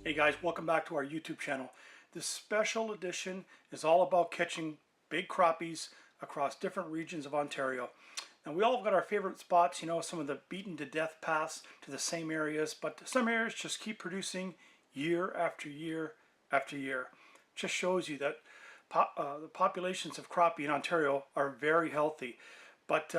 Hey guys, welcome back to our YouTube channel. This special edition is all about catching big crappies across different regions of Ontario. Now we all have got our favorite spots, you know, some of the beaten to death paths to the same areas, but some areas just keep producing year after year after year. Just shows you that the populations of crappie in Ontario are very healthy. But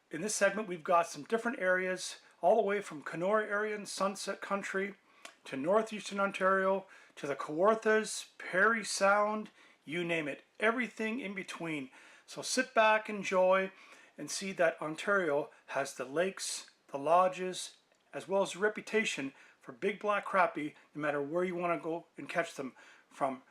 in this segment we've got some different areas all the way from Kenora area and Sunset Country to northeastern Ontario, to the Kawarthas, Perry Sound, you name it, everything in between. So sit back, enjoy, and see that Ontario has the lakes, the lodges, as well as a reputation for big black crappie, no matter where you want to go and catch them, from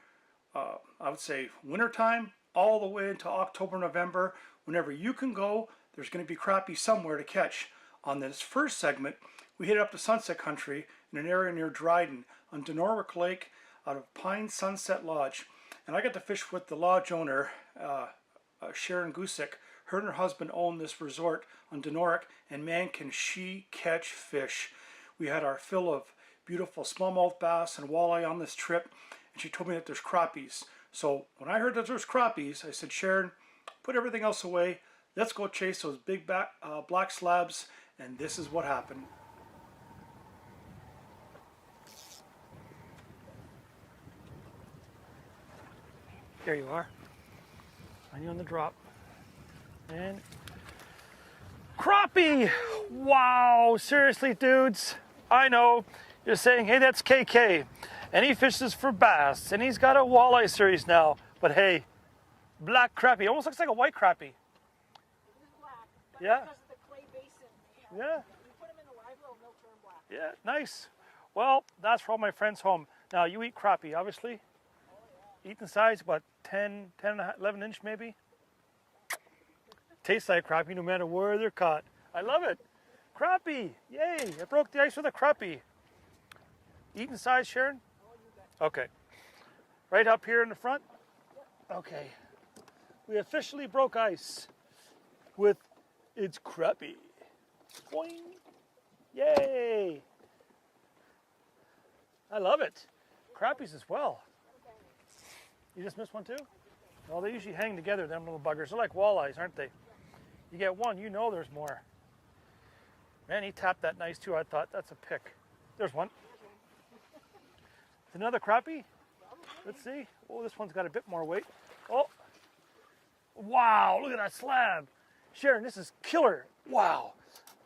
I would say wintertime all the way into October, November. Whenever you can go, there's going to be crappie somewhere to catch. On this first segment, we hit up to Sunset Country in an area near Dryden on Dinor Lake out of Pine Sunset Lodge. And I got to fish with the lodge owner, Sharon Gusick. Her and her husband own this resort on Dinor, and man, can she catch fish. We had our fill of beautiful smallmouth bass and walleye on this trip, and she told me that there's crappies. So when I heard that there's crappies, I said, Sharon, put everything else away. Let's go chase those big black slabs, and this is what happened. There you are. On you on the drop. And crappie! Wow, seriously, dudes. I know you're saying, hey, that's KK, and he fishes for bass, and he's got a walleye series now. But hey, black crappie, almost looks like a white crappie. It is black, but yeah. Because of the clay basin. Yeah. You put them in the live well, they'll turn black. Yeah, nice. Well, that's for all my friends home. Now, you eat crappie, obviously. Oh, yeah. Eating size, what, 10, 11 inch maybe? Tastes like crappie no matter where they're caught. I love it. Crappie, yay. I broke the ice with a crappie. Eating size, Sharon? Oh, you bet. Okay. Right up here in the front? Okay. We officially broke ice with its crappie. Boing. Yay. I love it. Crappies as well. You just missed one too? Well, they usually hang together, them little buggers. They're like walleyes, aren't they? You get one, you know there's more. Man, he tapped that nice too. I thought, that's a pick. There's one. Another crappie? Let's see. Oh, this one's got a bit more weight. Oh. Wow, look at that slab. Sharon, this is killer. Wow.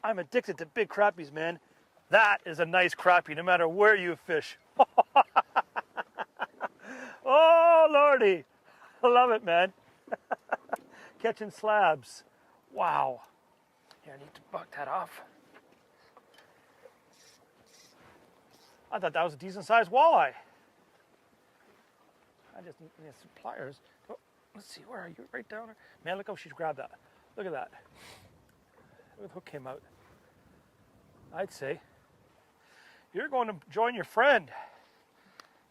I'm addicted to big crappies, man. That is a nice crappie, no matter where you fish. Oh, Lordy. I love it, man. Catching slabs. Wow. Here, I need to buck that off. I thought that was a decent sized walleye. I just need some pliers. Oh, let's see, where are you? Right down there. Man, look how she's grabbed that. Look at that. Look at the hook came out. I'd say you're going to join your friend.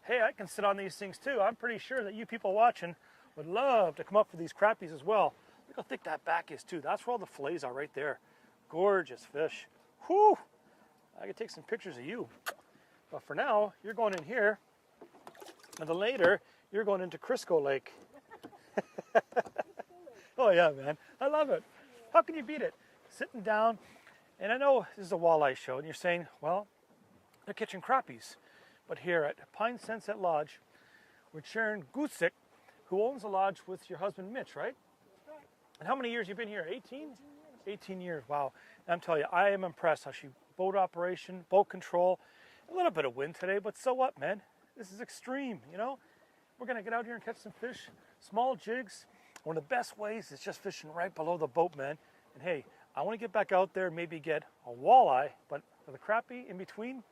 Hey, I can sit on these things too. I'm pretty sure that you people watching would love to come up for these crappies as well. Look how thick that back is too. That's where all the fillets are right there. Gorgeous fish. Whew! I could take some pictures of you. But for now, you're going in here. And then later, you're going into Crisco Lake. Oh yeah, man. I love it. How can you beat it? Sitting down, and I know this is a walleye show, and you're saying, well, they're catching crappies. But here at Pine Sunset Lodge, with Sharon Gusick, who owns the lodge with your husband Mitch, right? That's right. And how many years you been here? 18? 18 years, wow. And I'm telling you, I am impressed how she, boat operation, boat control, a little bit of wind today, but so what, man? This is extreme, you know? We're gonna get out here and catch some fish, small jigs. One of the best ways is just fishing right below the boat, man. And hey, I wanna get back out there, maybe get a walleye, but for the crappie in between,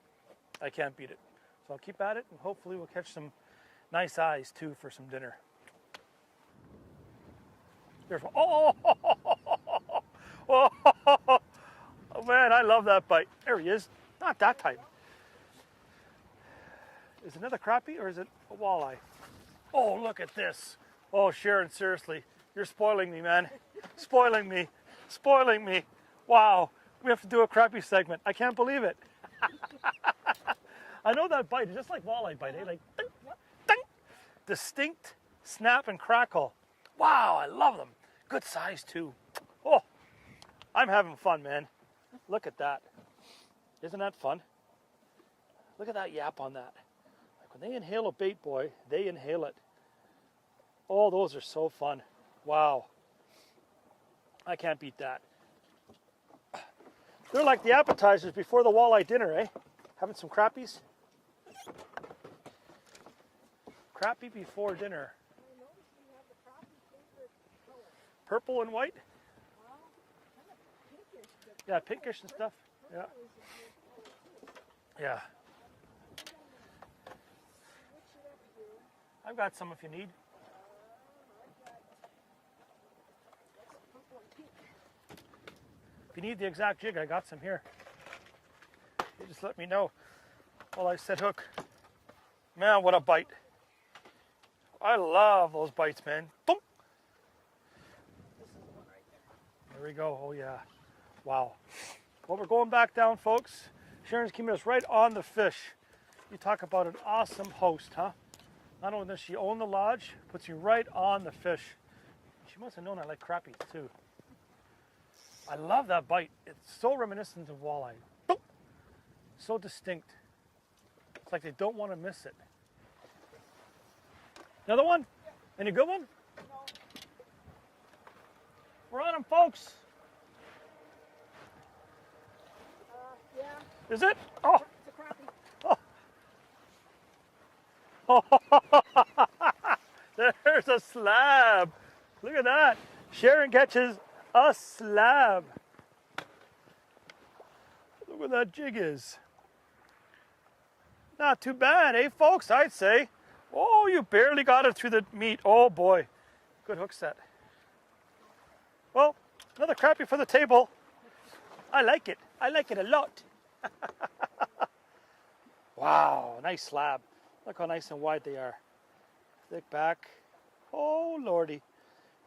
I can't beat it. So I'll keep at it, and hopefully we'll catch some nice eyes too for some dinner. There's one. Oh, oh, man, I love that bite. There he is. Not that type. Is it another crappie or is it a walleye? Oh, look at this. Oh, Sharon, seriously, you're spoiling me, man. Spoiling me. Spoiling me. Wow, we have to do a crappie segment. I can't believe it. I know that bite. It's just like walleye bite, eh? Like, ding, ding. Distinct snap and crackle. Wow, I love them. Good size, too. Oh, I'm having fun, man. Look at that. Isn't that fun? Look at that yap on that. Like when they inhale a bait, boy, they inhale it. Oh, those are so fun. Wow. I can't beat that. They're like the appetizers before the walleye dinner, eh? Having some crappies. Crappie before dinner. I noticed you have the crappie favorite color. Purple and white? Well, kind of pinkish. But Yeah, pinkish and stuff. Yeah. purple is a good color too. Yeah. What should I do? I've got some if you need. I've got purple and pink. If you need the exact jig, I got some here. You just let me know while I set hook. Man, what a bite. I love those bites, man. Boom. This is the one right there. There we go. Oh, yeah. Wow. Well, we're going back down, folks. Sharon's keeping us right on the fish. You talk about an awesome host, huh? Not only does she own the lodge, puts you right on the fish. She must have known I like crappies, too. I love that bite. It's so reminiscent of walleye. Boom. So distinct. It's like they don't want to miss it. Another one? Any good one? No, We're on them, folks. yeah, Is it? Oh. it's a crappie. There's a slab. Look at that. Sharon catches a slab. Look what that jig is. Not too bad, eh, folks? I'd say. Oh, you barely got it through the meat. Oh, boy. Good hook set. Well, another crappie for the table. I like it. I like it a lot. Wow, nice slab. Look how nice and wide they are. Thick back. Oh, lordy.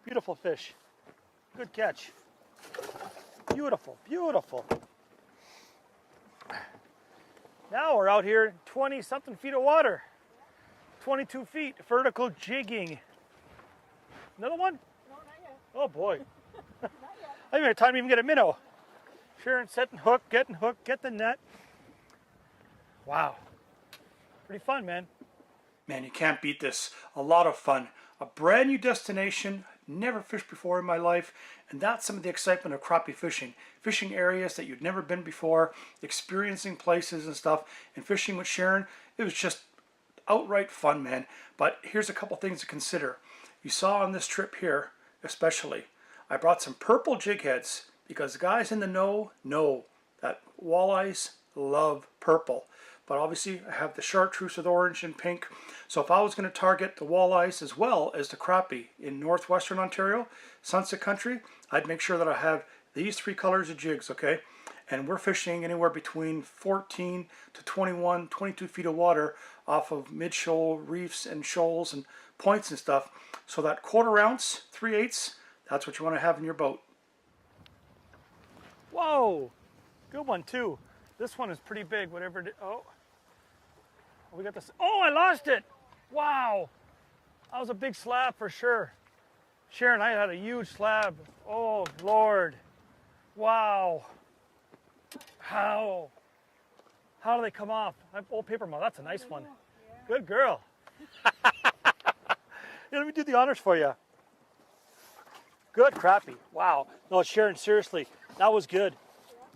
Beautiful fish. Good catch. Beautiful, beautiful. Now we're out here 20-something feet of water. 22 feet, vertical jigging. Another one? No, not yet. Oh, boy. Not yet. I haven't had time to even get a minnow. Sharon setting hook, get the net. Wow. Pretty fun, man. Man, you can't beat this. A lot of fun. A brand new destination, never fished before in my life, and that's some of the excitement of crappie fishing. Fishing areas that you'd never been before, experiencing places and stuff, and fishing with Sharon. It was just outright fun, man. But here's a couple things to consider. You saw on this trip here, especially, I brought some purple jig heads because the guys in the know that walleyes love purple. But obviously I have the chartreuse with orange and pink. So if I was going to target the walleyes as well as the crappie in northwestern Ontario, Sunset Country, I'd make sure that I have these three colors of jigs, okay? And we're fishing anywhere between 14 to 21, 22 feet of water off of mid-shoal reefs and shoals and points and stuff. So that 1/4 ounce, 3/8, that's what you want to have in your boat. Whoa, good one too. This one is pretty big, whatever it is. Oh, we got this. Oh, I lost it. Wow, that was a big slab for sure. Sharon, I had a huge slab. Oh, Lord. Wow. How do they come off? Old paper mouth, that's a nice one. Yeah. Good girl. Let me do the honors for you. Good crappie. Wow. No, Sharon, seriously, that was good.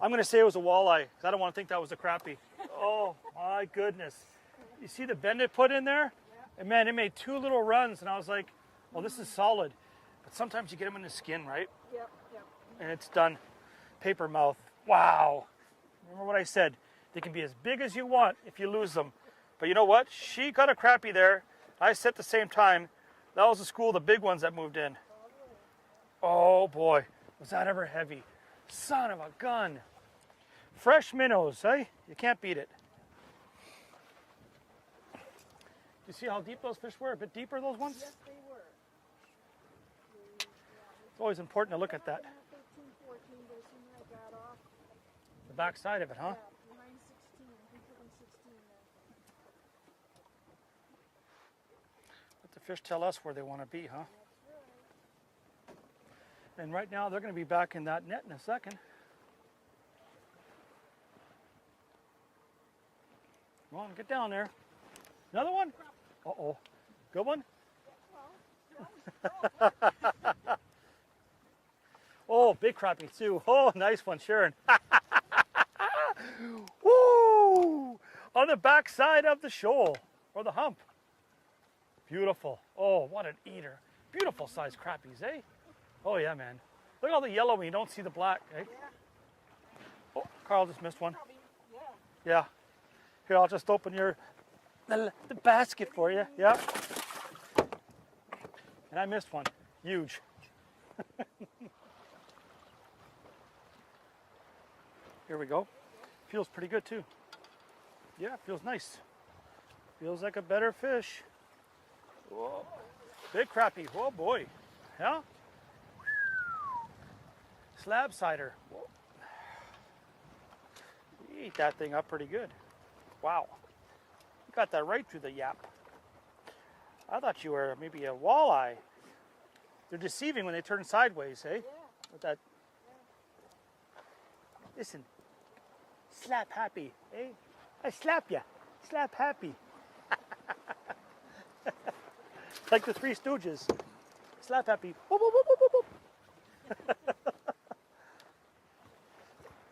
I'm going to say it was a walleye because I don't want to think that was a crappie. Oh, my goodness. You see the bend it put in there? And man, it made 2 little runs, and I was like, well, this is solid. But sometimes you get them in the skin, right? Yep. And it's done. Paper mouth. Wow. Remember what I said. They can be as big as you want if you lose them. But you know what? She got a crappie there. I said at the same time. That was the school of the big ones that moved in. Oh boy. Was that ever heavy. Son of a gun. Fresh minnows, eh? You can't beat it. You see how deep those fish were? A bit deeper, those ones? Yes, they were. It's always important to look at that. 13, 14, but as soon as I got off, The back side of it, huh? yeah, behind 16, deeper than 16 then. fish tell us where they want to be, huh? And right now they're going to be back in that net in a second. Come on, get down there. Another one? Uh-oh. Good one? Oh, big crappie too. Oh, nice one, Sharon. Woo! On the back side of the shoal, or the hump. Beautiful. Oh, what an eater. Beautiful sized crappies, eh? Oh yeah, man. Look at all the yellow when you don't see the black, eh? Oh, Carl just missed one. Yeah. Here, I'll just open the basket for you. Yeah. And I missed one. Huge. Here we go. Feels pretty good too. Yeah, feels nice. Feels like a better fish. Whoa. Big crappie. Oh boy. Yeah. Slab cider. Whoa. You eat that thing up pretty good. Wow. You got that right through the yap. I thought you were maybe a walleye. They're deceiving when they turn sideways, eh? Yeah. With that. Yeah. Listen. Slap happy, eh? I slap ya. Slap happy. Like the Three Stooges. Slap happy. Whoop, whoop, whoop, whoop, whoop.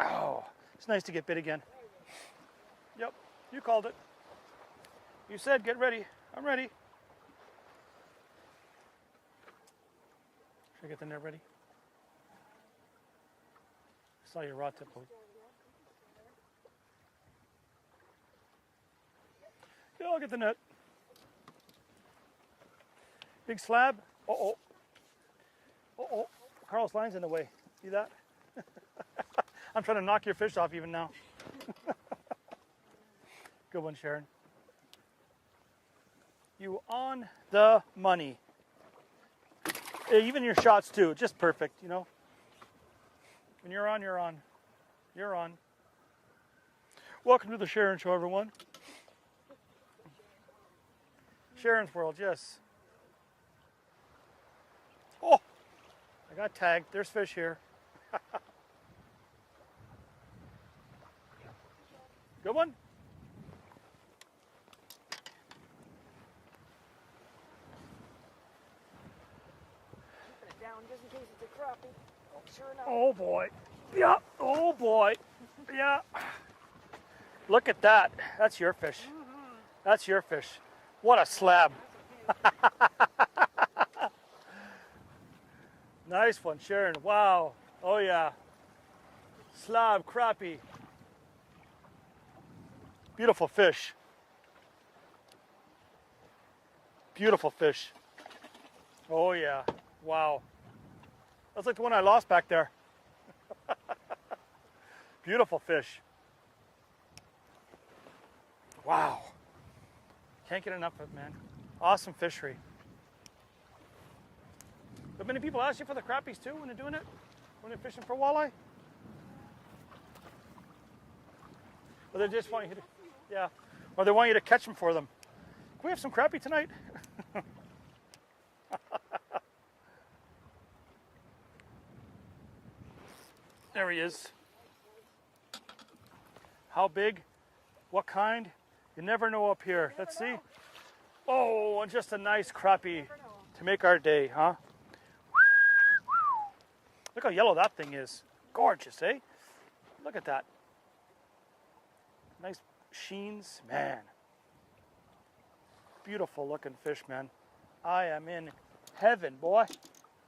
Oh, it's nice to get bit again. Yep, you called it. You said get ready. I'm ready. Should I get the net ready? I saw your rod tip. Yeah, I'll get the net. Big slab. Uh-oh. Uh-oh. Carl's line's in the way. See that? I'm trying to knock your fish off even now. Good one, Sharon. You on the money. Even your shots too, just perfect, you know. When you're on, you're on. You're on. Welcome to the Sharon Show, everyone. Sharon's World, yes. Oh, I got tagged. There's fish here. Good one. Keeping it down just in case it's a crappie. Oh, sure enough. Oh boy. Yeah. Oh boy. Yeah. Look at that. That's your fish. That's your fish. What a slab. Nice one, Sharon. Wow. Oh yeah. Slab, crappie. Beautiful fish. Beautiful fish. Oh yeah. Wow. That's like the one I lost back there. Beautiful fish. Wow. Can't get enough of it, man. Awesome fishery. But many people ask you for the crappies too when they're doing it? When they're fishing for walleye? Or they just want you to, yeah. Or they want you to catch them for them. Can we have some crappie tonight? There he is. How big? What kind? You never know up here. Let's see. Oh, and just a nice crappie to make our day, huh? Look how yellow that thing is. Gorgeous, eh? Look at that. Nice sheens, man. Beautiful looking fish, man. I am in heaven, boy.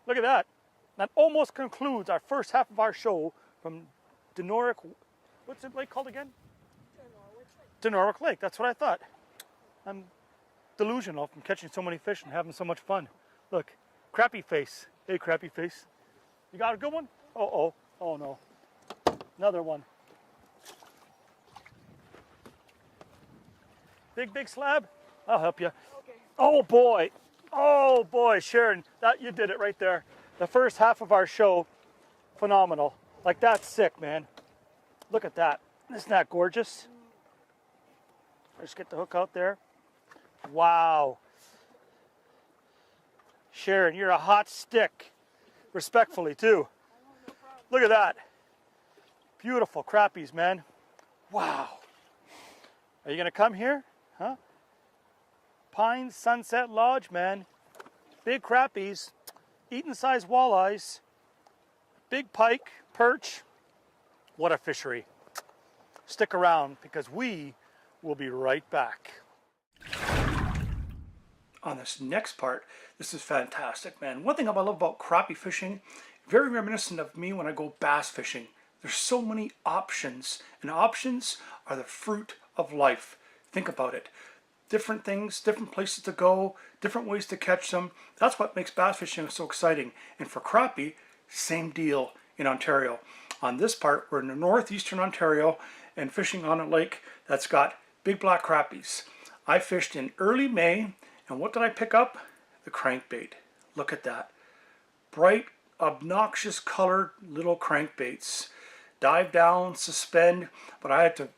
Look at that. That almost concludes our first half of our show from Dinor. What's the lake called again? Dinor Lake. That's what I thought. I'm delusional from catching so many fish and having so much fun. Look, crappie face. Hey, crappie face. You got a good one? Uh-oh. Oh, no. Another one. Big slab? I'll help you. Okay. Oh, boy. Oh, boy, Sharon. That, you did it right there. The first half of our show, phenomenal. Like, that's sick, man. Look at that. Isn't that gorgeous? Let's get the hook out there. Wow. Sharon, you're a hot stick. Respectfully, too. Look at that. Beautiful crappies, man. Wow. Are you going to come here? Huh? Pine Sunset Lodge, man. Big crappies. Eaton-sized walleyes. Big pike, perch. What a fishery. Stick around because we will be right back. On this next part, this is fantastic, man. One thing I love about crappie fishing, very reminiscent of me when I go bass fishing. There's so many options, and options are the fruit of life. Think about it. Different things, different places to go, different ways to catch them. That's what makes bass fishing so exciting. And for crappie, same deal in Ontario. On this part, we're in northeastern Ontario and fishing on a lake that's got big black crappies. I fished in early May, and what did I pick up? The crankbait. Look at that. Bright, obnoxious colored little crankbaits. Dive down, suspend, but I had to,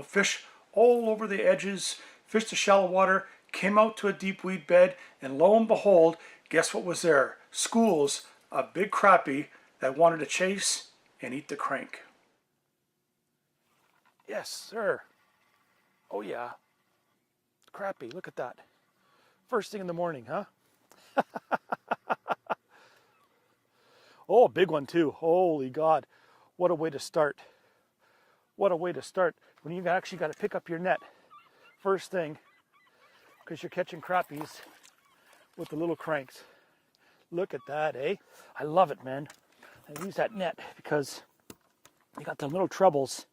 fish all over the edges, fish the shallow water, came out to a deep weed bed, and lo and behold, guess what was there? Schools of big crappie that wanted to chase and eat the crank. Yes, sir. Oh yeah. Crappie, look at that. First thing in the morning, huh? Oh, a big one too. Holy God. What a way to start. What a way to start when you've actually got to pick up your net first thing because you're catching crappies with the little cranks. Look at that, eh? I love it, man. I use that net because you got the little troubles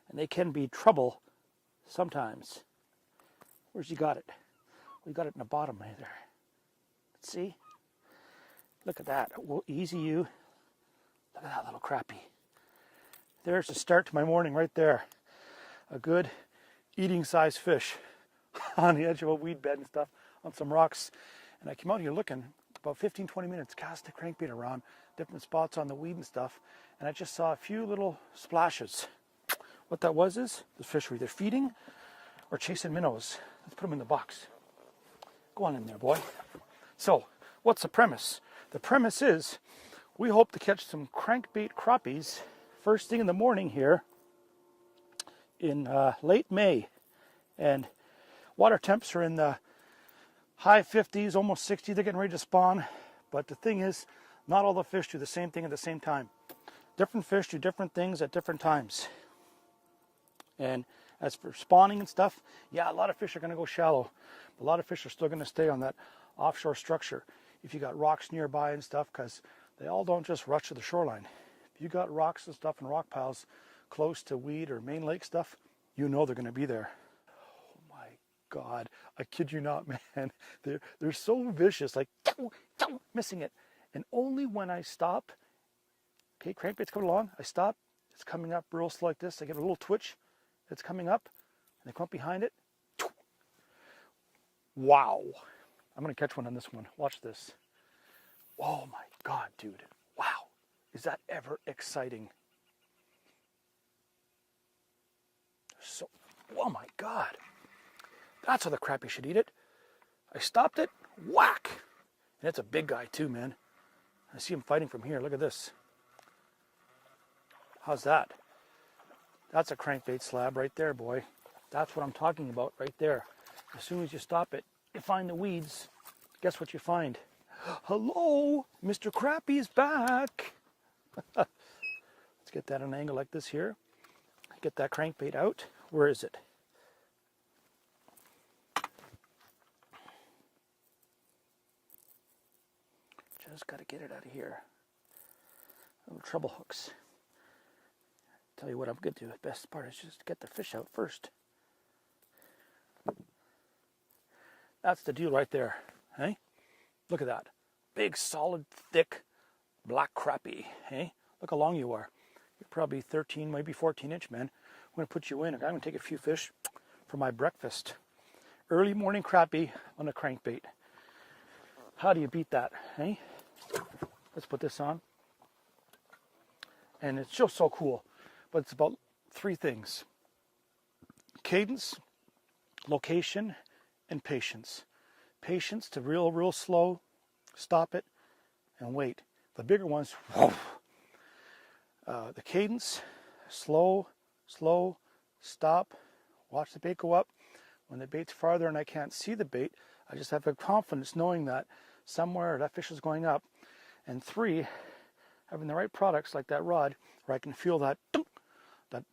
and they can be trouble sometimes. Where's you got it? We got it in the bottom right there. Let's see. Look at that. Well, easy you. Look at that little crappie. There's the start to my morning right there. A good eating size fish on the edge of a weed bed and stuff on some rocks. And I came out here looking about 15, 20 minutes, cast the crankbait around different spots on the weed and stuff. And I just saw a few little splashes. What that was is the fish were either feeding or chasing minnows. Let's put them in the box. Go on in there, boy. So, what's the premise? The premise is we hope to catch some crankbait crappies first thing in the morning here in late May. And water temps are in the high 50s, almost 60. They're getting ready to spawn. But the thing is, not all the fish do the same thing at the same time. Different fish do different things at different times. And as for spawning and stuff, yeah, a lot of fish are going to go shallow. But a lot of fish are still going to stay on that offshore structure if you got rocks nearby and stuff, because they all don't just rush to the shoreline. If you got rocks and stuff and rock piles close to weed or main lake stuff, you know they're going to be there. Oh my God, I kid you not, man. They're so vicious, like missing it. And only when I stop, okay, crankbait's coming along, I stop, it's coming up real slow like this, I get a little twitch, it's coming up, and they come up behind it. Wow. I'm going to catch one on this one. Watch this. Oh my God, dude. Wow. Is that ever exciting? So, oh my God. That's how the crappie should eat it. I stopped it, whack. And it's a big guy too, man. I see him fighting from here. Look at this. How's that? That's a crankbait slab right there, boy. That's what I'm talking about right there. As soon as you stop it, you find the weeds. Guess what you find? Hello, Mr. Crappie's back. Let's get that at an angle like this here. Get that crankbait out. Where is it? Just got to get it out of here. Little trouble hooks. Tell you what I'm going to do. The best part is just get the fish out first. That's the deal right there. Hey? Look at that. Big, solid, thick, black crappie. Hey? Look how long you are. You're probably 13, maybe 14-inch, man. I'm going to put you in. I'm going to take a few fish for my breakfast. Early morning crappie on a crankbait. How do you beat that? Hey? Let's put this on. And it's just so cool. But it's about three things. Cadence, location, and patience. Patience to real slow stop it, and wait. The bigger ones, whoa. The cadence, slow, slow, stop, watch the bait go up. When the bait's farther and I can't see the bait, I just have a confidence knowing that somewhere that fish is going up. And 3, having the right products like that rod where I can feel that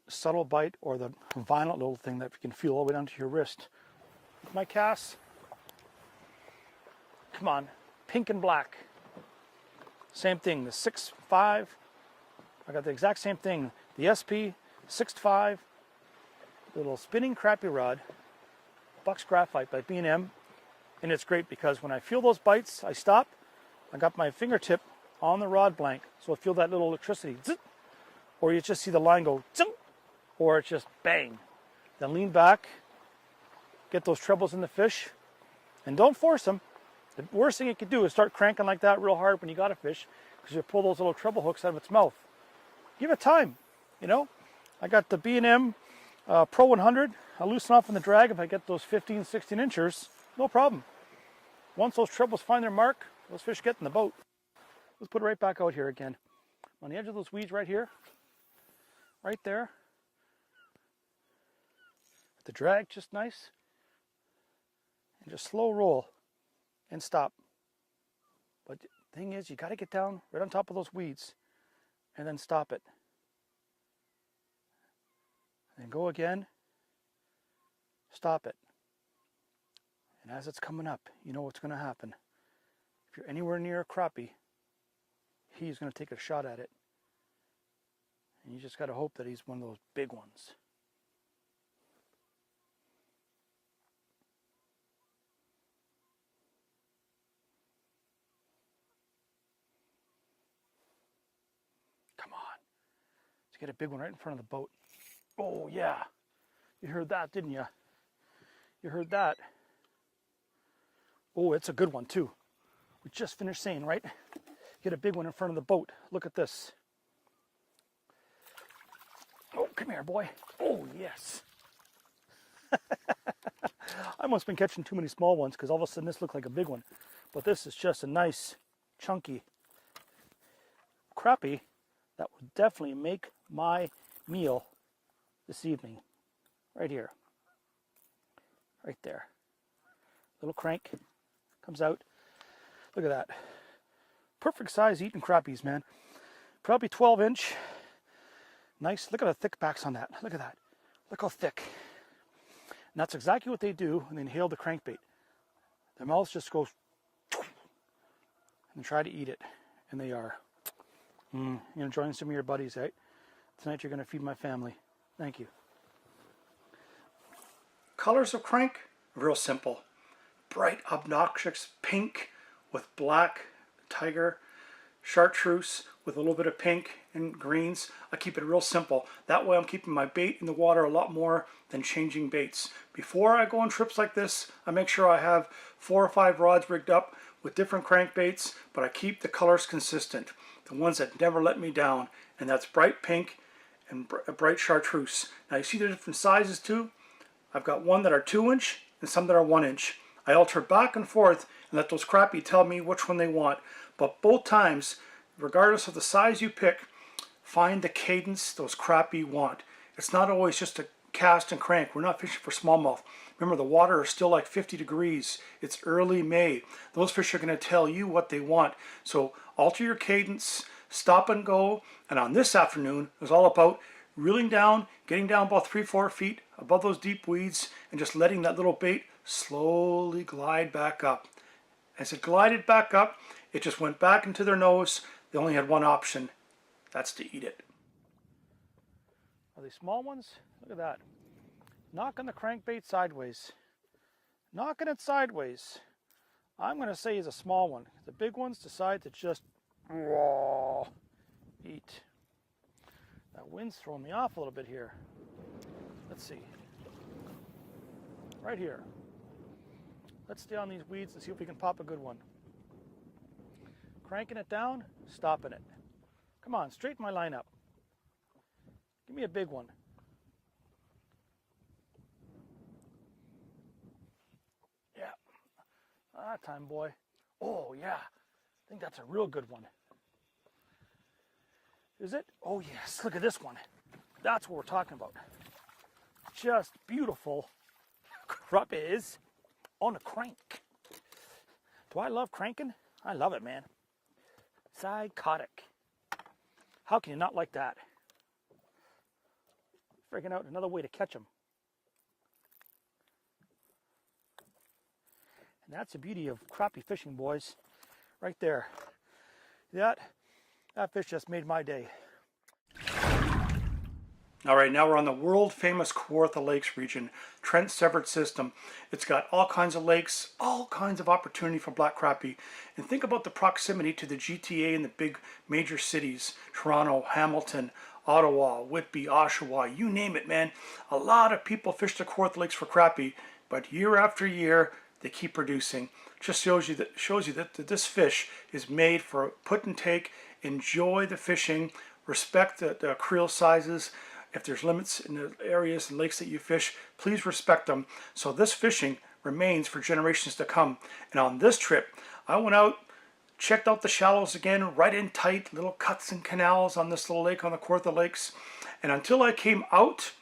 subtle bite, or the violent little thing that you can feel all the way down to your wrist. My casts, come on, pink and black. Same thing, the 6.5. I got the exact same thing. The SP 6.5, little spinning crappie rod, Buck's Graphite by B&M, and it's great because when I feel those bites, I stop. I got my fingertip on the rod blank, so I feel that little electricity, zzz, or you just see the line go, zzz, or it's just bang. Then lean back, get those trebles in the fish, and don't force them. The worst thing you can do is start cranking like that real hard when you got a fish, because you pull those little treble hooks out of its mouth. Give it time, you know. I got the B&M Pro 100. I'll loosen off on the drag if I get those 15, 16 inchers, no problem. Once those trebles find their mark, those fish get in the boat. Let's put it right back out here again. On the edge of those weeds right here, right there. The drag just nice. And just slow roll and stop. But the thing is, you got to get down right on top of those weeds and then stop it. And go again, stop it. And as it's coming up, you know what's going to happen. If you're anywhere near a crappie, he's going to take a shot at it. And you just got to hope that he's one of those big ones. Come on. Let's get a big one right in front of the boat. Oh, yeah. You heard that, didn't you? You heard that. Oh, it's a good one, too. We just finished saying, right? Get a big one in front of the boat. Look at this. Oh, come here, boy. Oh, yes. I must have been catching too many small ones because all of a sudden this looked like a big one. But this is just a nice, chunky crappie that would definitely make my meal this evening. Right here. Right there. Little crank comes out. Look at that. Perfect size eating crappies, man. Probably 12 inch. Nice. Look at the thick backs on that. Look at that. Look how thick. And that's exactly what they do when they inhale the crankbait. Their mouths just go and try to eat it. And they are. You're going to join some of your buddies, right? Tonight you're going to feed my family. Thank you. Colors of crank, real simple. Bright, obnoxious pink with black, tiger, chartreuse with a little bit of pink and greens. I keep it real simple. That way I'm keeping my bait in the water a lot more than changing baits. Before I go on trips like this, I make sure I have 4 or 5 rods rigged up with different crankbaits, but I keep the colors consistent. The ones that never let me down, and that's bright pink and bright chartreuse. Now you see the different sizes too? I've got one that are 2 inch and some that are 1 inch. I alter back and forth and let those crappie tell me which one they want. But both times, regardless of the size you pick, find the cadence those crappie want. It's not always just a cast and crank. We're not fishing for smallmouth. Remember, the water is still like 50 degrees. It's early May. Those fish are going to tell you what they want. So alter your cadence, stop and go. And on this afternoon, it was all about reeling down, getting down about 3-4 feet above those deep weeds, and just letting that little bait slowly glide back up. As it glided back up, it just went back into their nose. They only had one option. That's to eat it. Are they small ones? Look at that. Knocking the crankbait sideways. Knocking it sideways. I'm going to say he's a small one. The big ones decide to just raw eat. That wind's throwing me off a little bit here. Let's see. Right here. Let's stay on these weeds and see if we can pop a good one. Cranking it down, stopping it. Come on, straighten my line up. Give me a big one. Yeah. That time, boy. Oh, yeah. think that's a real good one. Is it? Oh yes, look at this one. That's what we're talking about. Just beautiful crappies on a crank. Do I love cranking? I love it, man. Psychotic. How can you not like that? Freaking out another way to catch them. And that's the beauty of crappie fishing, boys. Right there. That fish just made my day. All right, now we're on the world famous Kawartha Lakes region, Trent Severed system. It's got all kinds of lakes, all kinds of opportunity for black crappie. And think about the proximity to the GTA and the big major cities, Toronto, Hamilton, Ottawa, Whitby, Oshawa, you name it, man. A lot of people fish the Kawartha Lakes for crappie, but year after year, they keep producing. Just shows you that this fish is made for put and take. Enjoy the fishing, respect the creel sizes. If there's limits in the areas and lakes that you fish, please respect them. So this fishing remains for generations to come. And on this trip, I went out, checked out the shallows again, right in tight, little cuts and canals on this little lake on the Kawartha Lakes. And until I came out,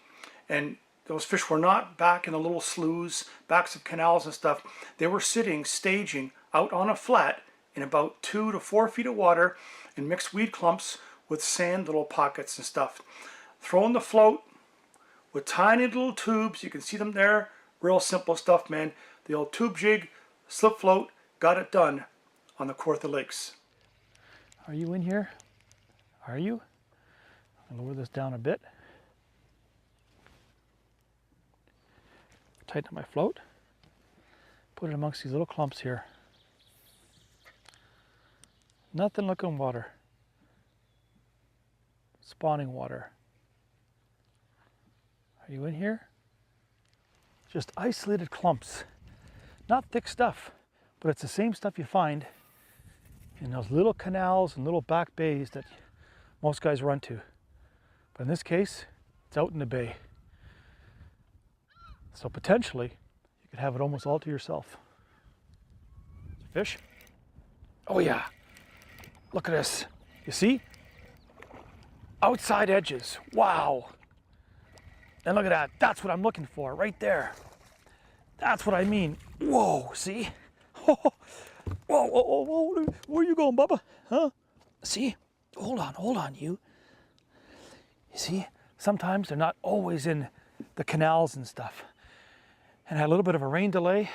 and those fish were not back in the little sloughs, backs of canals and stuff, they were sitting, staging out on a flat in about 2 to 4 feet of water in mixed weed clumps with sand little pockets and stuff. Throwing the float with tiny little tubes. You can see them there. Real simple stuff, man. The old tube jig, slip float, got it done on the Kawartha Lakes. Are you in here? Are you? I'll lower this down a bit. Tighten up my float. Put it amongst these little clumps here. Nothing looking water. Spawning water. Are you in here? Just isolated clumps. Not thick stuff, but it's the same stuff you find in those little canals and little back bays that most guys run to. But in this case, it's out in the bay. So potentially, you could have it almost all to yourself. Fish? Oh yeah. Look at this. You see? Outside edges. Wow. And look at that. That's what I'm looking for right there. That's what I mean. Whoa, see? Whoa, whoa, whoa, whoa. Where you going, Bubba? Huh? See? Hold on, you. You see? Sometimes they're not always in the canals and stuff. And I had a little bit of a rain delay.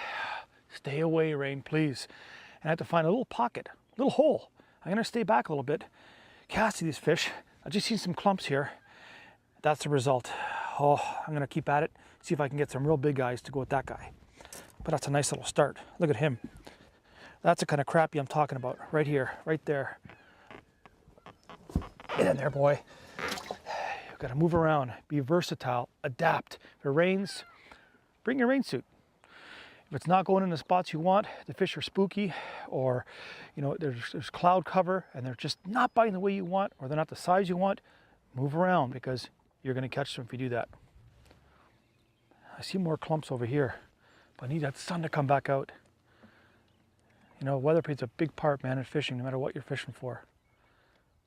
Stay away, rain, please. And I had to find a little pocket, a little hole. I'm gonna stay back a little bit, cast these fish. I just seen some clumps here. That's the result. Oh, I'm gonna keep at it, see if I can get some real big guys to go with that guy. But that's a nice little start. Look at him. That's the kind of crappie I'm talking about. Right here, right there. Get in there, boy. You've gotta move around, be versatile, adapt. If it rains, bring your rain suit. If it's not going in the spots you want, the fish are spooky, or there's cloud cover and they're just not biting the way you want, or they're not the size you want, move around because you're going to catch them if you do that. I see more clumps over here, but I need that sun to come back out. You know, weather plays a big part, man, in fishing, no matter what you're fishing for.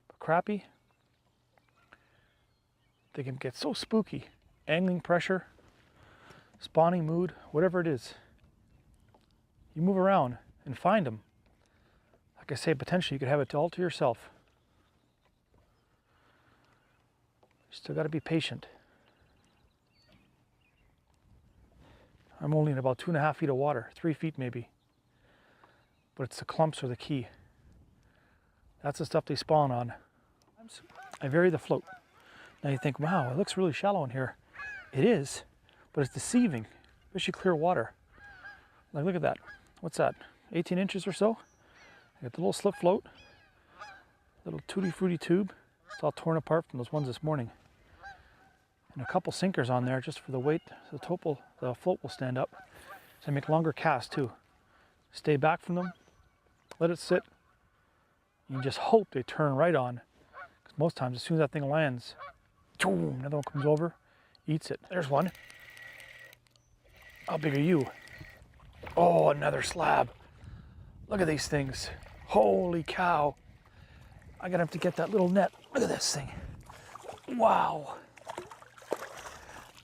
But crappie, they can get so spooky. Angling pressure, spawning mood, whatever it is. You move around and find them. Like I say, potentially you could have it all to yourself. Still got to be patient. I'm only in about 2.5 feet of water, 3 feet maybe. But it's the clumps are the key. That's the stuff they spawn on. I vary the float. Now you think, wow, it looks really shallow in here. It is, but it's deceiving, especially clear water. Like, look at that. What's that? 18 inches or so? I got the little slip float, little tutti frutti tube. It's all torn apart from those ones this morning. And a couple sinkers on there just for the weight. So the float will stand up. So I make longer casts too. Stay back from them, let it sit. You just hope they turn right on. Because most times as soon as that thing lands, boom, another one comes over, eats it. There's one. How big are you? Oh, another slab. Look at these things. Holy cow. I'm gonna have to get that little net. Look at this thing. Wow.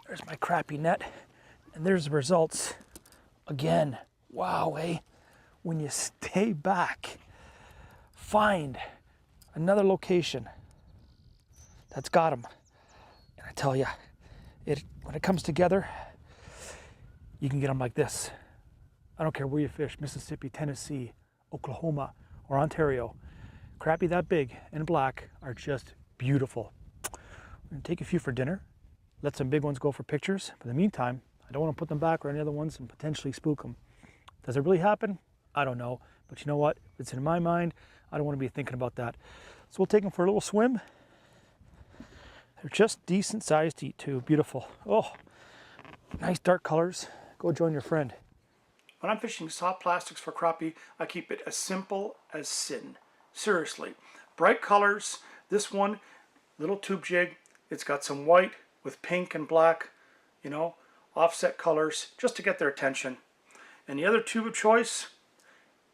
There's my crappie net. And there's the results. Again, wow, eh? When you stay back, find another location that's got them. And I tell you, when it comes together, you can get them like this. I don't care where you fish, Mississippi, Tennessee, Oklahoma, or Ontario. Crappie that big and black are just beautiful. I'm gonna take a few for dinner, let some big ones go for pictures. But in the meantime, I don't want to put them back or any other ones and potentially spook them. Does it really happen? I don't know. But you know what? If it's in my mind, I don't want to be thinking about that. So we'll take them for a little swim. They're just decent sized to eat too. Beautiful. Oh, nice dark colors. Go join your friend. When I'm fishing soft plastics for crappie, I keep it as simple as sin. Seriously. Bright colors. This one, little tube jig. It's got some white with pink and black, you know, offset colors just to get their attention. And the other tube of choice,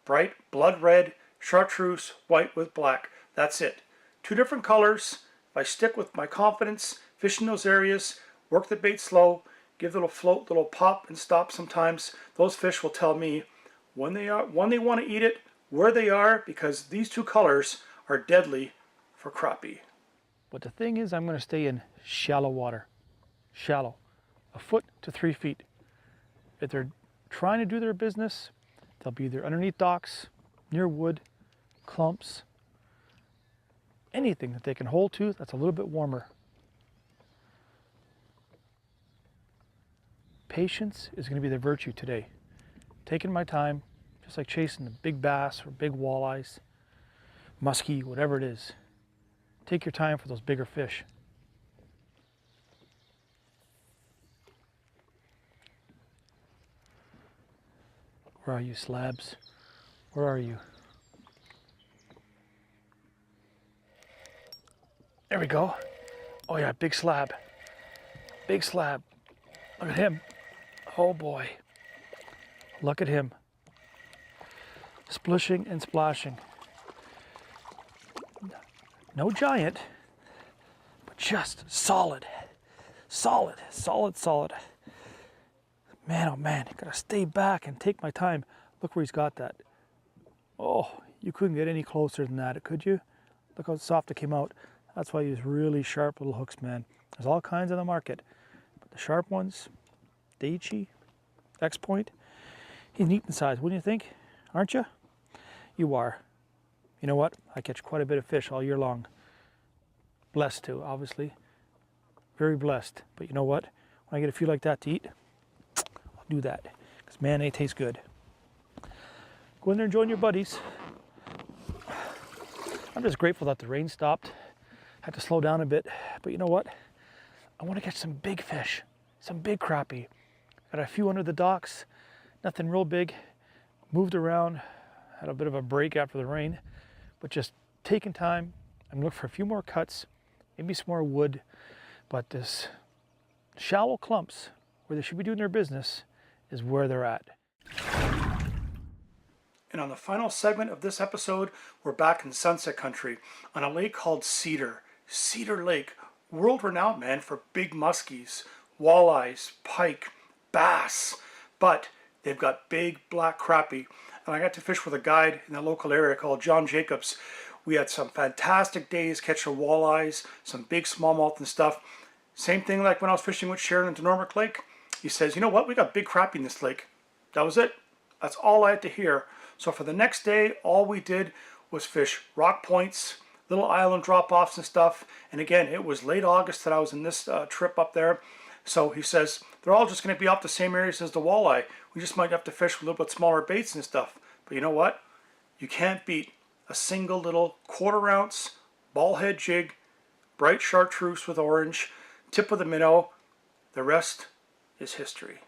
bright blood red chartreuse white with black. That's it. Two different colors. If I stick with my confidence, fish in those areas, work the bait slow, give a little float, little pop and stop sometimes, those fish will tell me when they want to eat it, where they are, because these two colors are deadly for crappie. But the thing is, I'm going to stay in shallow water. Shallow. 1 foot to 3 feet. If they're trying to do their business, they'll be either underneath docks, near wood, clumps, anything that they can hold to that's a little bit warmer. Patience is going to be the virtue today. Taking my time, just like chasing the big bass or big walleyes, muskie, whatever it is. Take your time for those bigger fish. Where are you, slabs? Where are you? There we go. Oh yeah, big slab. Big slab. Look at him. Oh boy. Look at him. Splishing and splashing. No giant, but just solid. Solid, solid, solid. Man, oh man, gotta stay back and take my time. Look where he's got that. Oh, you couldn't get any closer than that, could you? Look how soft it came out. That's why you use really sharp little hooks, man. There's all kinds on the market. But the sharp ones, Daiichi, X-Point, he's neat in size, wouldn't you think? Aren't you? You are. You know what? I catch quite a bit of fish all year long. Blessed to, obviously. Very blessed. But you know what? When I get a few like that to eat, I'll do that. Because man, they taste good. Go in there and join your buddies. I'm just grateful that the rain stopped. Had to slow down a bit. But you know what? I want to catch some big fish. Some big crappie. Got a few under the docks. Nothing real big. Moved around. Had a bit of a break after the rain. But just taking time. I'm looking for a few more cuts. Maybe some more wood. But this shallow clumps where they should be doing their business is where they're at. And on the final segment of this episode, we're back in Sunset Country on a lake called Cedar. Cedar Lake, world renowned, man, for big muskies, walleyes, pike, bass. But they've got big black crappie. And I got to fish with a guide in the local area called John Jacobs. We had some fantastic days catching walleyes, some big smallmouth and stuff. Same thing like when I was fishing with Sharon in Dinor Lake. He says, you know what, we got big crappie in this lake. That was it. That's all I had to hear. So for the next day, all we did was fish rock points, little island drop-offs and stuff. And again, it was late August that I was in this trip up there. So he says, they're all just going to be off the same areas as the walleye. We just might have to fish with a little bit smaller baits and stuff. But you know what? You can't beat a single little 1/4 ounce ball head jig, bright chartreuse with orange, tip of the minnow. The rest is history.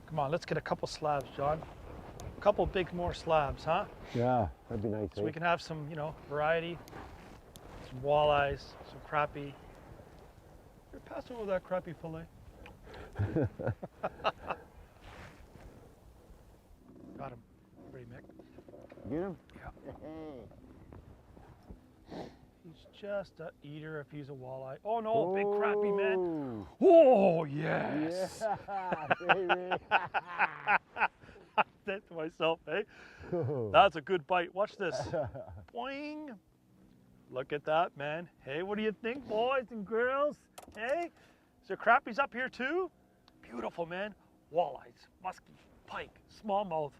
Come on, let's get a couple slabs, John. A couple big more slabs, huh? Yeah, that'd be nice. So we can have some, you know, variety, some walleyes, some crappie. Here, pass over that crappie fillet. Got him. Ready, Mick? Get him? Yeah. just a eater if he's a walleye. Oh no, big crappie, man. Oh, yes. Yeah, baby. I said to myself, hey, that's a good bite. Watch this. Boing. Look at that, man. Hey, what do you think, boys and girls? Hey, is there crappies up here too? Beautiful, man. Walleyes, muskie, pike, smallmouth.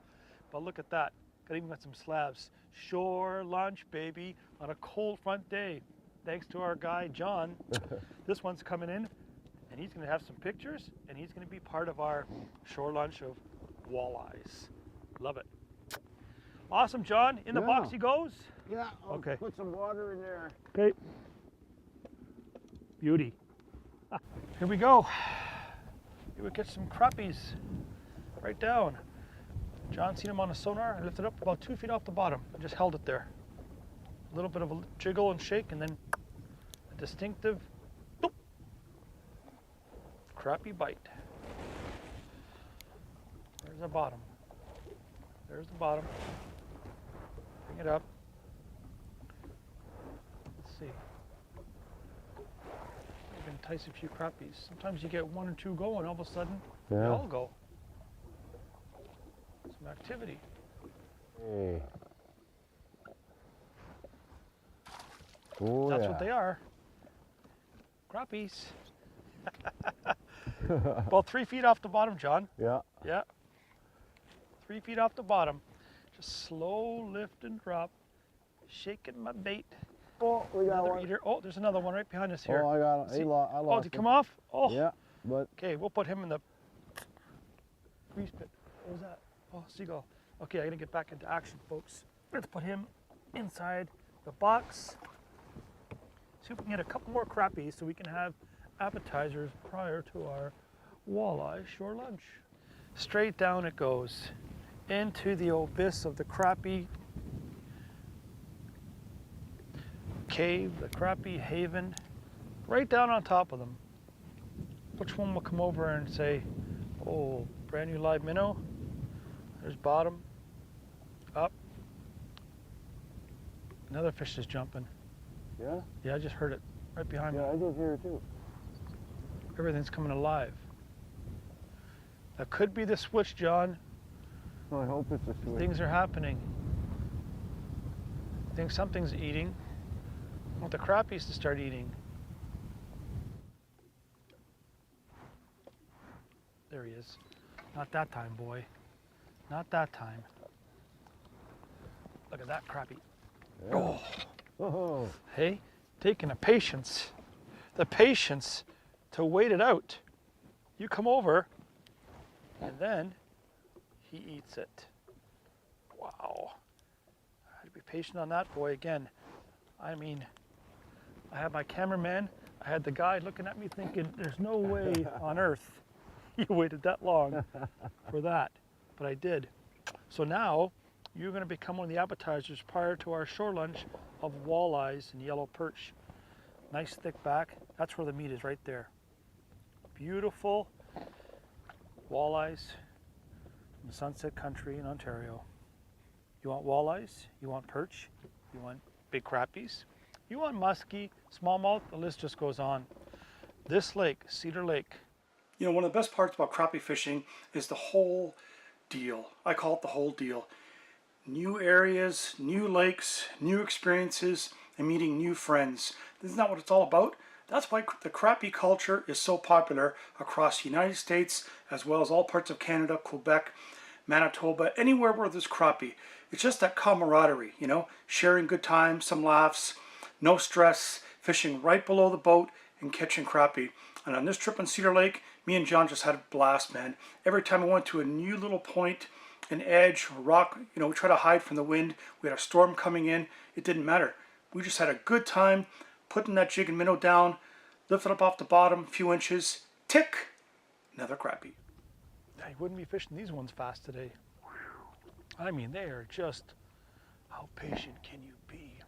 But look at that. Even got some slabs. Shore lunch, baby, on a cold front day. Thanks to our guy, John. This one's coming in, and he's going to have some pictures, and he's going to be part of our shore lunch of walleyes. Love it. Awesome, John. In the box he goes. Yeah, I'll Okay. put some water in there. Okay. Beauty. Here we go. Here we get some crappies right down. John seen him on a sonar. I lifted up about 2 feet off the bottom. I just held it there. A little bit of a jiggle and shake, and then a distinctive boop, crappie bite. There's the bottom. There's the bottom. Bring it up. Let's see. Maybe entice a few crappies. Sometimes you get 1 or 2 going, all of a sudden they all go. Some activity. Hey. Oh, That's what they are. Crappies. About 3 feet off the bottom, John. Yeah. Yeah. 3 feet off the bottom. Just slow lift and drop. Shaking my bait. Oh, we got Another one. eater. Oh, there's another one right behind us here. Oh, I got him. See? I Oh, lost did he him. come off? Oh. Yeah, but Okay, we'll put him in the grease pit. What was that? Oh, seagull. Okay, I gotta get back into action, folks. Let's put him inside the box. See if we can get a couple more crappies so we can have appetizers prior to our walleye shore lunch. Straight down it goes into the abyss of the crappie cave, the crappie haven, right down on top of them. Which one will come over and say, oh, brand new live minnow? There's bottom, up. Another fish is jumping. yeah, Yeah, I just heard it right behind yeah, me. I did hear it too. Everything's coming alive. That could be the switch, John. Oh, I hope it's a switch. Things are happening. I think something's eating. I want the crappies to start eating. There he is. Not that time, boy. Not that time. Look at that crappie. Yeah. Oh, Oh, hey, taking the patience to wait it out. You come over, and then he eats it. Wow. I had to be patient on that boy again. I mean, I had my cameraman, I had the guy looking at me thinking, there's no way on earth you waited that long for that. But I did. So now, you're going to become one of the appetizers prior to our shore lunch of walleyes and yellow perch. Nice thick back. That's where the meat is, right there. Beautiful walleyes from the Sunset Country in Ontario. You want walleyes, you want perch, you want big crappies, you want muskie, smallmouth, the list just goes on. This lake, Cedar Lake. You know, one of the best parts about crappie fishing is the whole deal. I call it the whole deal. New areas, new lakes, new experiences, and meeting new friends. Isn't that what it's all about? That's why the crappie culture is so popular across the United States, as well as all parts of Canada, Quebec, Manitoba, anywhere where there's crappie. It's just that camaraderie, you know, sharing good times, some laughs, no stress, fishing right below the boat and catching crappie. And on this trip on Cedar Lake, me and John just had a blast, man. Every time I went to a new little point, an edge, a rock, you know, we try to hide from the wind. We had a storm coming in. It didn't matter. We just had a good time putting that jig and minnow down, lifted up off the bottom a few inches, tick, another crappie. I wouldn't be fishing these ones fast today. I mean, they are just, how patient can you be?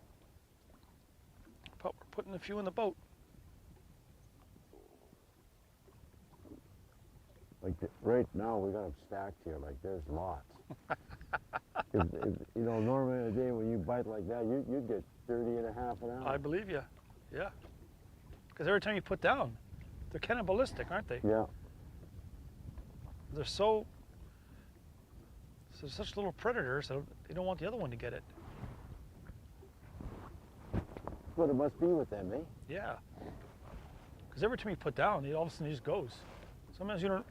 But we're putting a few in the boat. like right now we got them stacked here. Like there's lots. You know, normally in a day when you bite like that, you'd get 30 and a half an hour. I believe you. Yeah. Because every time you put down, they're cannibalistic, aren't they? Yeah. They're such little predators that they don't want the other one to get it. That's what it must be with them, eh? Yeah. Because every time you put down, all of a sudden it just goes. Sometimes you don't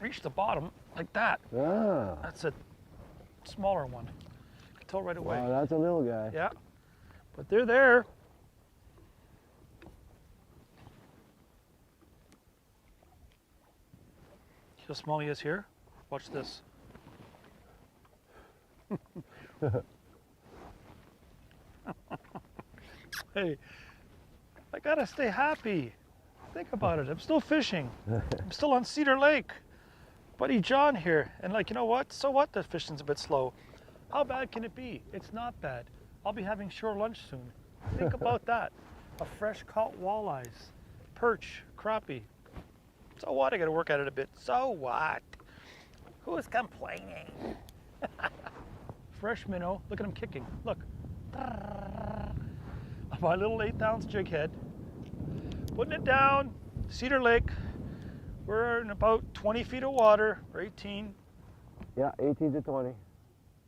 reach the bottom like that. Ah. That's a smaller one. You can tell right away. Wow, that's a little guy. Yeah. But they're there. See how small he is here? Watch this. Hey, I gotta stay happy. Think about it. I'm still fishing. I'm still on Cedar Lake. Buddy John here. And like, you know what? So what the fishing's a bit slow? How bad can it be? It's not bad. I'll be having shore lunch soon. Think about that. A fresh caught walleyes, perch, crappie. So what? I gotta work at it a bit. So what? Who's complaining? Fresh minnow. Look at him kicking. Look. My little 8-ounce jig head. Putting it down. Cedar Lake. We're in about 20 feet of water, or 18. Yeah, 18 to 20.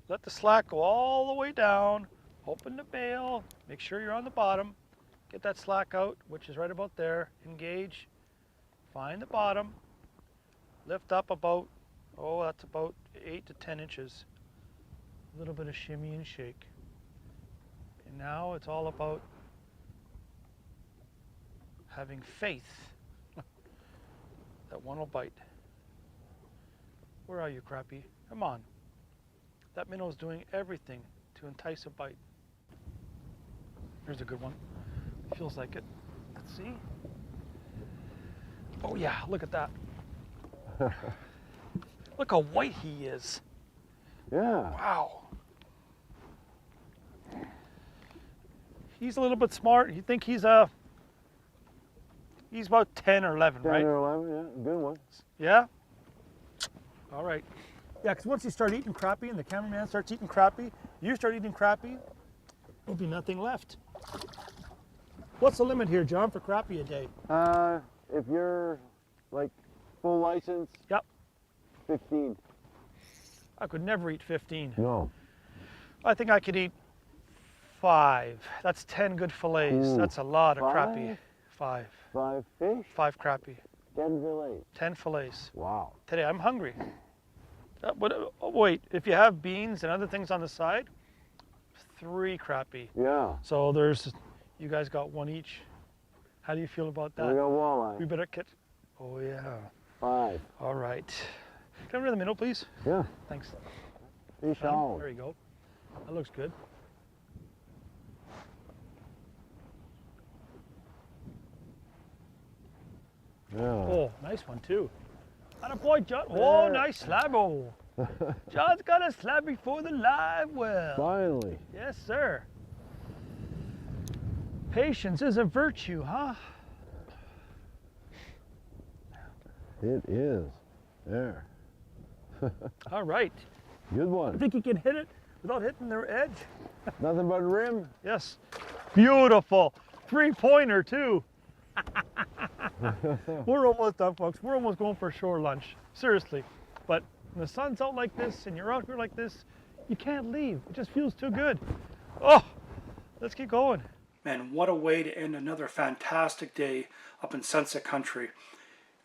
Let the slack go all the way down. Open the bail. Make sure you're on the bottom. Get that slack out, which is right about there. Engage. Find the bottom. Lift up about, that's about 8 to 10 inches. A little bit of shimmy and shake. And now it's all about having faith that one will bite. Where are you, Crappie? Come on. That minnow is doing everything to entice a bite. Here's a good one. Feels like it. Let's see. Oh yeah, look at that. Look how white he is. Yeah. Wow. He's a little bit smart. You think he's about 10 or 11, 10 right? or 11, yeah, good one. Yeah? All right. Yeah, because once you start eating crappie and the cameraman starts eating crappie, you start eating crappie, there'll be nothing left. What's the limit here, John, for crappie a day? If you're like full license, Yep. 15. I could never eat 15. No. I think I could eat 5. That's 10 good fillets. Ooh, That's a lot of 5? crappie. 5. 5 fish, 5 crappie. 10 fillets. 10 fillets. Wow. Today I'm hungry. Wait, if you have beans and other things on the side, 3 crappie. Yeah. So you guys got 1 each. How do you feel about that? We got walleye. We better catch. Oh yeah. 5. All right. Can I have another minnow, please? Yeah. Thanks. Fish on. There you go. That looks good. Yeah. Oh, nice one too. And a boy, John. Oh, nice slabbo. John's got a slabby for the live well. Finally. Yes, sir. Patience is a virtue, huh? It is. There. All right. Good I one. think you can hit it without hitting their edge. Nothing but rim. Yes. Beautiful. 3-pointer too. We're almost done, folks. We're almost going for a shore lunch. Seriously. But when the sun's out like this and you're out here like this, you can't leave. It just feels too good. Oh, let's keep going. Man, what a way to end another fantastic day up in Sunset Country.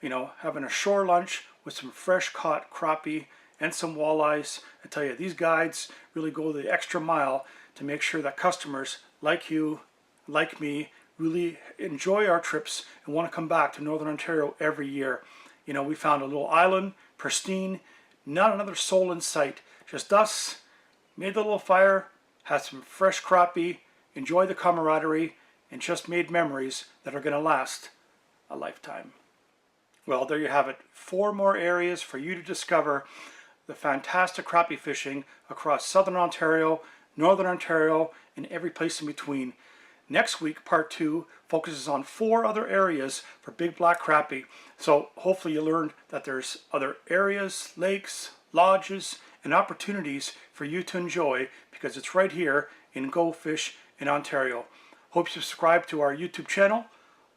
You know, having a shore lunch with some fresh caught crappie and some walleyes. I tell you, these guides really go the extra mile to make sure that customers like you, like me, really enjoy our trips and want to come back to Northern Ontario every year. You know, we found a little island, pristine, not another soul in sight. Just us, made the little fire, had some fresh crappie, enjoyed the camaraderie, and just made memories that are going to last a lifetime. Well, there you have it. 4 more areas for you to discover the fantastic crappie fishing across Southern Ontario, Northern Ontario, and every place in between. Next week, part 2, focuses on 4 other areas for big black crappie. So hopefully you learned that there's other areas, lakes, lodges, and opportunities for you to enjoy because it's right here in Go Fish in Ontario. Hope you subscribe to our YouTube channel,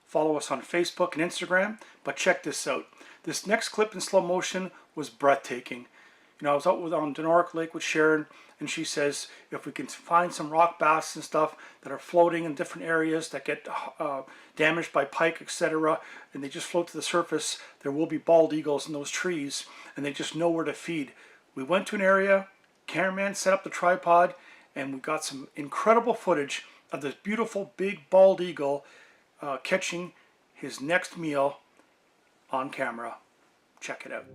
follow us on Facebook and Instagram, but check this out. This next clip in slow motion was breathtaking. You know, I was out on Dinor Lake with Sharon, and she says if we can find some rock bass and stuff that are floating in different areas that get damaged by pike, etc., and they just float to the surface, there will be bald eagles in those trees, and they just know where to feed. We went to an area, cameraman set up the tripod, and we got some incredible footage of this beautiful big bald eagle catching his next meal on camera. Check it out.